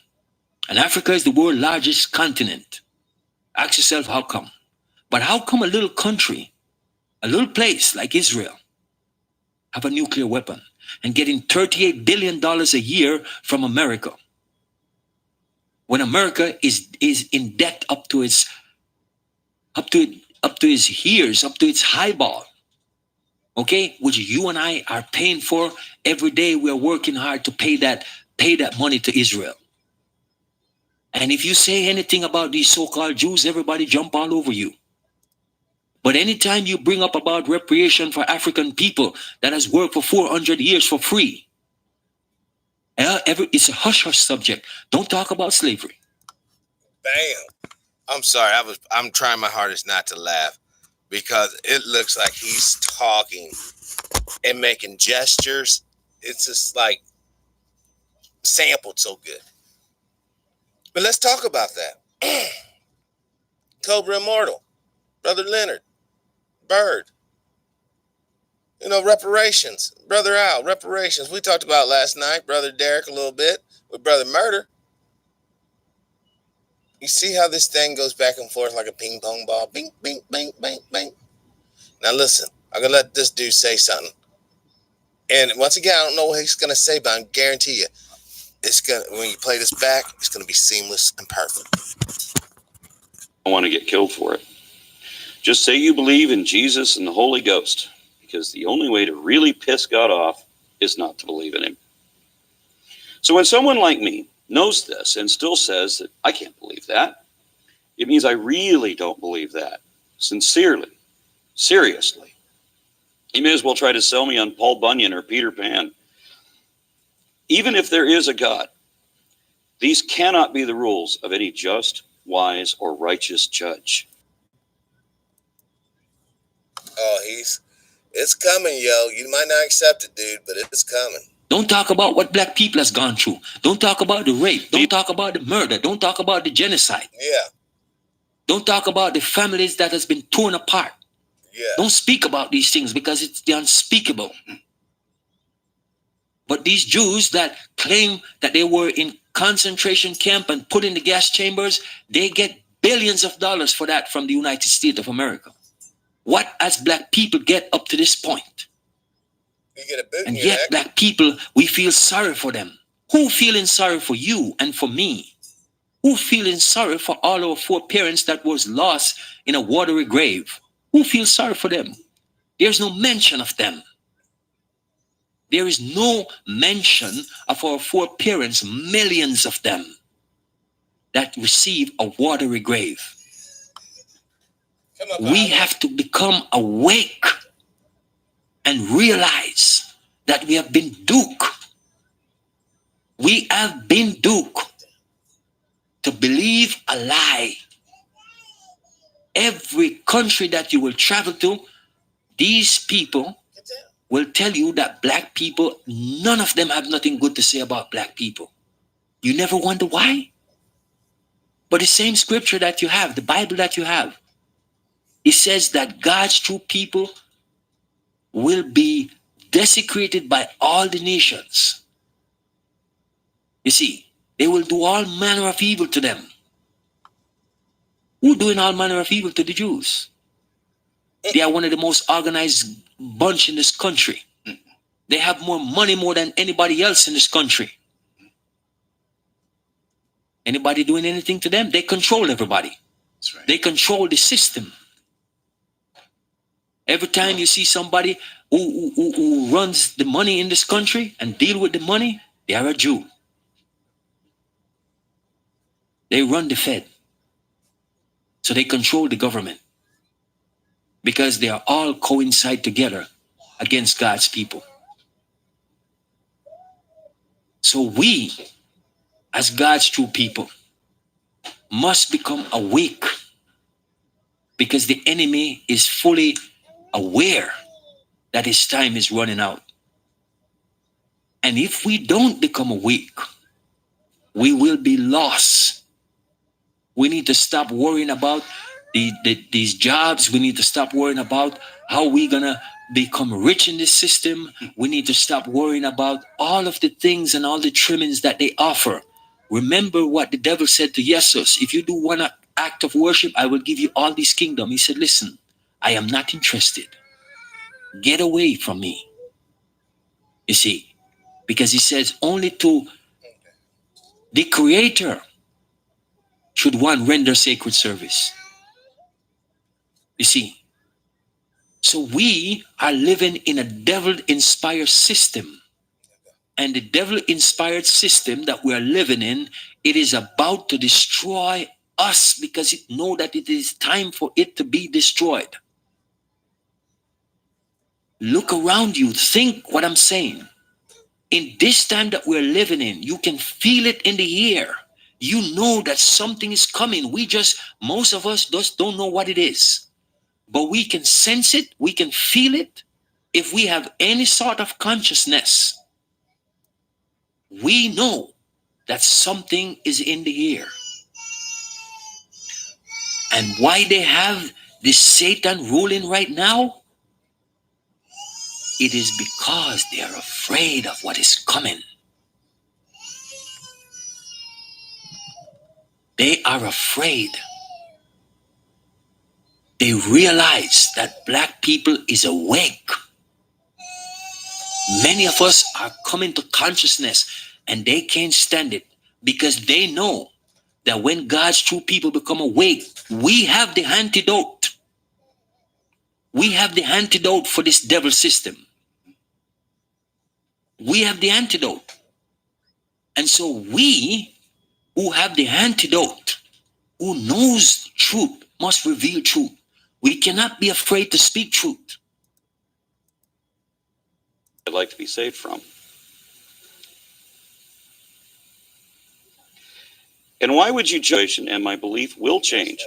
And Africa is the world's largest continent. Ask yourself, how come? But how come a little country, a little place like Israel, have a nuclear weapon and getting $38 billion a year from America, when America is in debt up to its ears, up to its highball? Okay, which you and I are paying for every day. We are working hard to pay that money to Israel. And if you say anything about these so-called Jews, everybody jump all over you. But anytime you bring up about reparation for African people that has worked for 400 years for free, it's a hush-hush subject. Don't talk about slavery. Bam. I'm sorry. I'm trying my hardest not to laugh because it looks like he's talking and making gestures. It's just like sampled so good. But let's talk about that. Cobra Immortal, Brother Leonard, Bird. Reparations. Brother Al, reparations. We talked about last night, Brother Derek a little bit with Brother Murder. You see how this thing goes back and forth like a ping pong ball? Bing, bing, bing, bing, bing. Now listen, I'm going to let this dude say something. And once again, I don't know what he's going to say, but I guarantee you, when you play this back, it's going to be seamless and perfect. I want to get killed for it. Just say you believe in Jesus and the Holy Ghost, because the only way to really piss God off is not to believe in him. So when someone like me knows this and still says that I can't believe that, it means I really don't believe that. Sincerely. Seriously. You may as well try to sell me on Paul Bunyan or Peter Pan. Even if there is a God, these cannot be the rules of any just, wise, or righteous judge. Oh, it's coming, yo. You might not accept it, dude, but it's coming. Don't talk about what black people has gone through. Don't talk about the rape. Don't talk about the murder. Don't talk about the genocide. Yeah. Don't talk about the families that has been torn apart. Yeah. Don't speak about these things because it's the unspeakable. But these Jews that claim that they were in concentration camp and put in the gas chambers, they get billions of dollars for that from the United States of America. What as black people get up to this point? You get a boot and yet black people, we feel sorry for them. Who feeling sorry for you and for me? Who feeling sorry for all our four parents that was lost in a watery grave? Who feels sorry for them? There's no mention of them. There is no mention of our four parents, millions of them, that receive a watery grave. We have to become awake and realize that we have been duped. We have been duped to believe a lie. Every country that you will travel to, these people will tell you that black people, none of them have nothing good to say about black people. You never wonder why? But the same scripture that you have, the Bible that you have, it says that God's true people will be desecrated by all the nations. You see, they will do all manner of evil to them. Who doing all manner of evil to the Jews? They are one of the most organized bunch in this country. They have more money more than anybody else in this country. Anybody doing anything to them? They control everybody. That's right. They control the system. Every time you see somebody who runs the money in this country and deal with the money, they are a Jew. They run the Fed. So they control the government. because they are all coincide together against God's people. So we, as God's true people, must become awake, because the enemy is fully aware that his time is running out. And if we don't become awake, we will be lost. We need to stop worrying about these jobs. We need to stop worrying about how we're going to become rich in this system. We need to stop worrying about all of the things and all the trimmings that they offer. Remember what the devil said to Jesus: if you do one act of worship, I will give you all this kingdom. He said, listen, I am not interested. Get away from me. You see, because he says only to the Creator should one render sacred service. You see, so we are living in a devil-inspired system. And the devil-inspired system that we are living in, it is about to destroy us, because it knows that it is time for it to be destroyed. Look around you. Think what I'm saying. In this time that we're living in, you can feel it in the air. You know that something is coming. Most of us just don't know what it is. But we can sense it. We can feel it. If we have any sort of consciousness, we know that something is in the air. And why they have this Satan ruling right now? It is because they are afraid of what is coming. They are afraid. They realize that black people is awake. Many of us are coming to consciousness, and they can't stand it, because they know that when God's true people become awake, we have the antidote. We have the antidote for this devil system. We have the antidote. And so we who have the antidote, who knows truth, must reveal truth. We cannot be afraid to speak truth. I'd like to be saved from. And why would you judge? And my belief will change,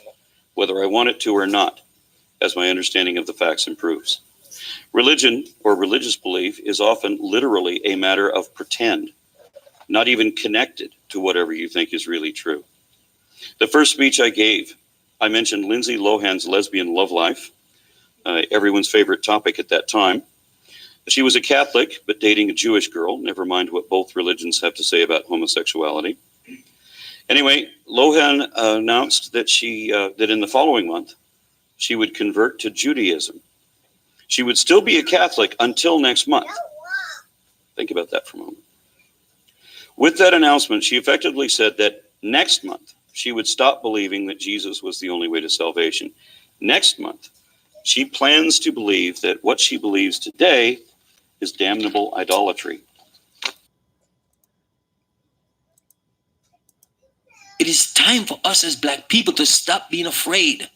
whether I want it to or not, as my understanding of the facts improves. Religion, or religious belief, is often literally a matter of pretend, not even connected to whatever you think is really true. The first speech I gave, I mentioned Lindsay Lohan's lesbian love life, everyone's favorite topic at that time. She was a Catholic, but dating a Jewish girl, never mind what both religions have to say about homosexuality. Anyway, Lohan announced that that in the following month, she would convert to Judaism. She would still be a Catholic until next month. Think about that for a moment. With that announcement, she effectively said that next month, she would stop believing that Jesus was the only way to salvation. Next month, she plans to believe that what she believes today is damnable idolatry. It is time for us as black people to stop being afraid,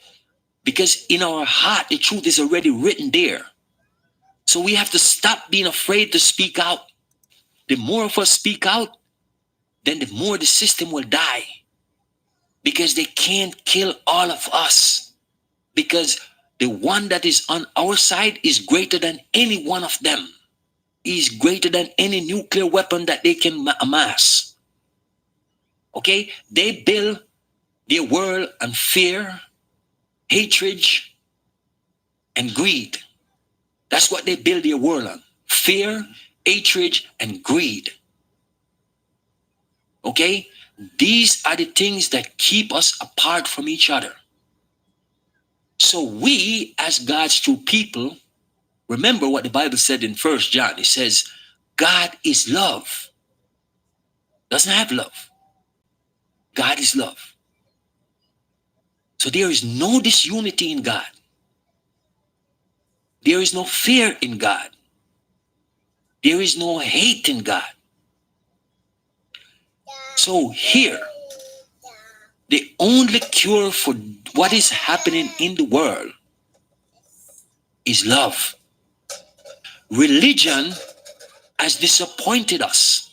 because in our heart, the truth is already written there. So we have to stop being afraid to speak out. The more of us speak out, then the more the system will die, because they can't kill all of us, because the one that is on our side is greater than any one of them. He is greater than any nuclear weapon that they can amass. Okay? They build their world on fear, hatred, and greed. That's what they build their world on. Fear, hatred, and greed. Okay? These are the things that keep us apart from each other. So we, as God's true people, remember what the Bible said in 1 John. It says, God is love. Doesn't have love. God is love. So there is no disunity in God. There is no fear in God. There is no hate in God. So here, the only cure for what is happening in the world is love. Religion has disappointed us.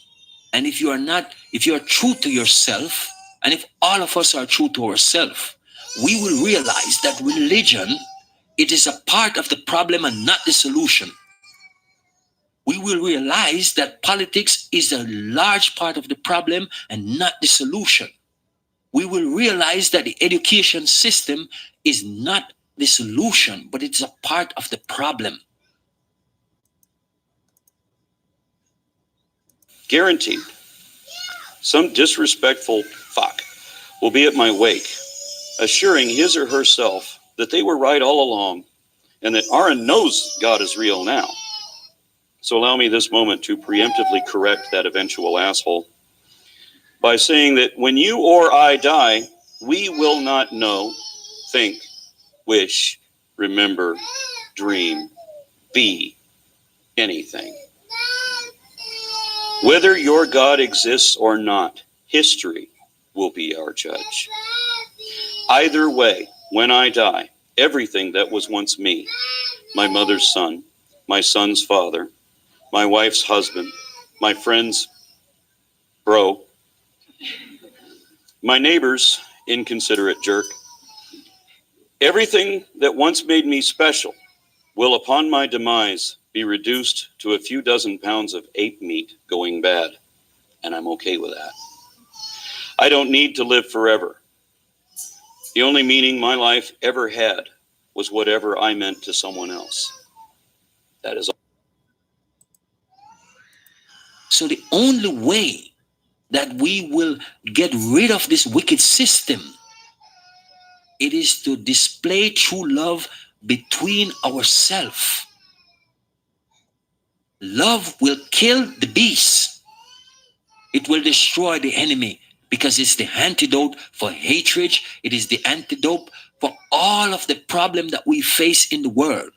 And if you are true to yourself, and if all of us are true to ourselves, we will realize that religion, it is a part of the problem and not the solution. We will realize that politics is a large part of the problem and not the solution. We will realize that the education system is not the solution, but it's a part of the problem. Guaranteed, some disrespectful fuck will be at my wake, assuring his or herself that they were right all along and that Aaron knows God is real now. So allow me this moment to preemptively correct that eventual asshole by saying that when you or I die, we will not know, think, wish, remember, dream, be anything. Whether your God exists or not, history will be our judge. Either way, when I die, everything that was once me, my mother's son, my son's father, my wife's husband, my friend's bro, my neighbor's inconsiderate jerk, everything that once made me special will, upon my demise, be reduced to a few dozen pounds of ape meat going bad, and I'm okay with that. I don't need to live forever. The only meaning my life ever had was whatever I meant to someone else. That is all. So the only way that we will get rid of this wicked system, it is to display true love between ourselves. Love will kill the beast. It will destroy the enemy because it's the antidote for hatred. It is the antidote for all of the problem that we face in the world.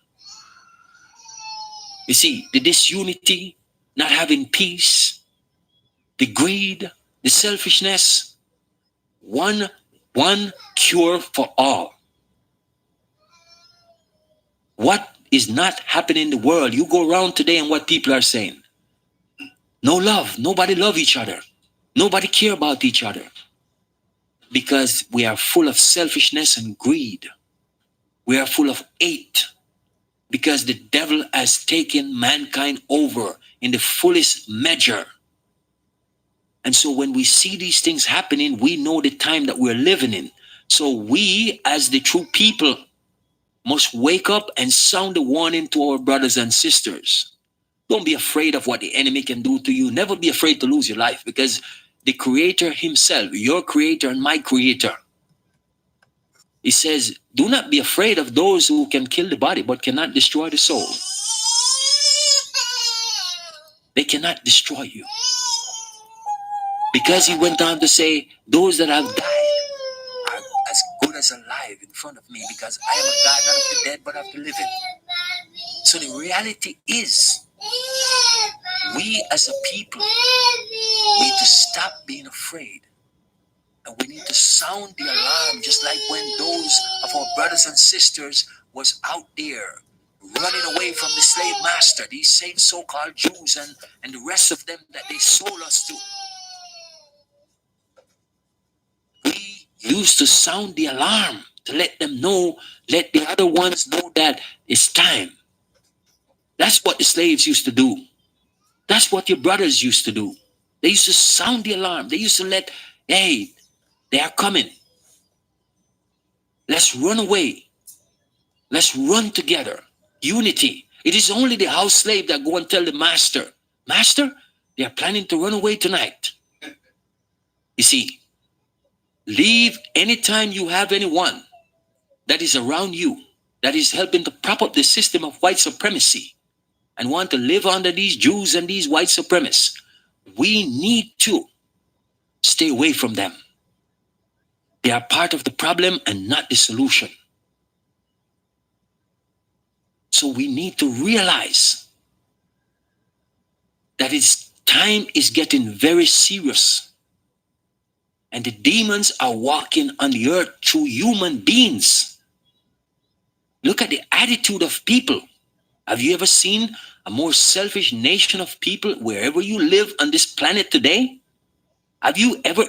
You see, the disunity, not having peace, the greed, the selfishness, one cure for all. What is not happening in the world? You go around today and what people are saying. No love. Nobody love each other. Nobody care about each other. Because we are full of selfishness and greed. We are full of hate. Because the devil has taken mankind over in the fullest measure. And so when we see these things happening, we know the time that we're living in. So we, as the true people, must wake up and sound the warning to our brothers and sisters. Don't be afraid of what the enemy can do to you. Never be afraid to lose your life, because the Creator himself, your Creator and my Creator, he says, do not be afraid of those who can kill the body but cannot destroy the soul. They cannot destroy you. Because he went on to say, those that have died are as good as alive in front of me, because I am a God not of the dead but of the living. So the reality is, we as a people need to stop being afraid. And we need to sound the alarm, just like when those of our brothers and sisters was out there running away from the slave master, these same so-called Jews and the rest of them that they sold us to. We used to sound the alarm to let them know, let the other ones know that it's time. That's what the slaves used to do. That's what your brothers used to do. They used to sound the alarm. They used to let, hey, they are coming. Let's run away. Let's run together. Unity. It is only the house slave that go and tell the master, Master, they are planning to run away tonight. You see, leave anytime you have anyone that is around you, that is helping to prop up the system of white supremacy and want to live under these Jews and these white supremacists. We need to stay away from them. They are part of the problem and not the solution. So we need to realize that time is getting very serious. And the demons are walking on the earth through human beings. Look at the attitude of people. Have you ever seen a more selfish nation of people wherever you live on this planet today? Have you ever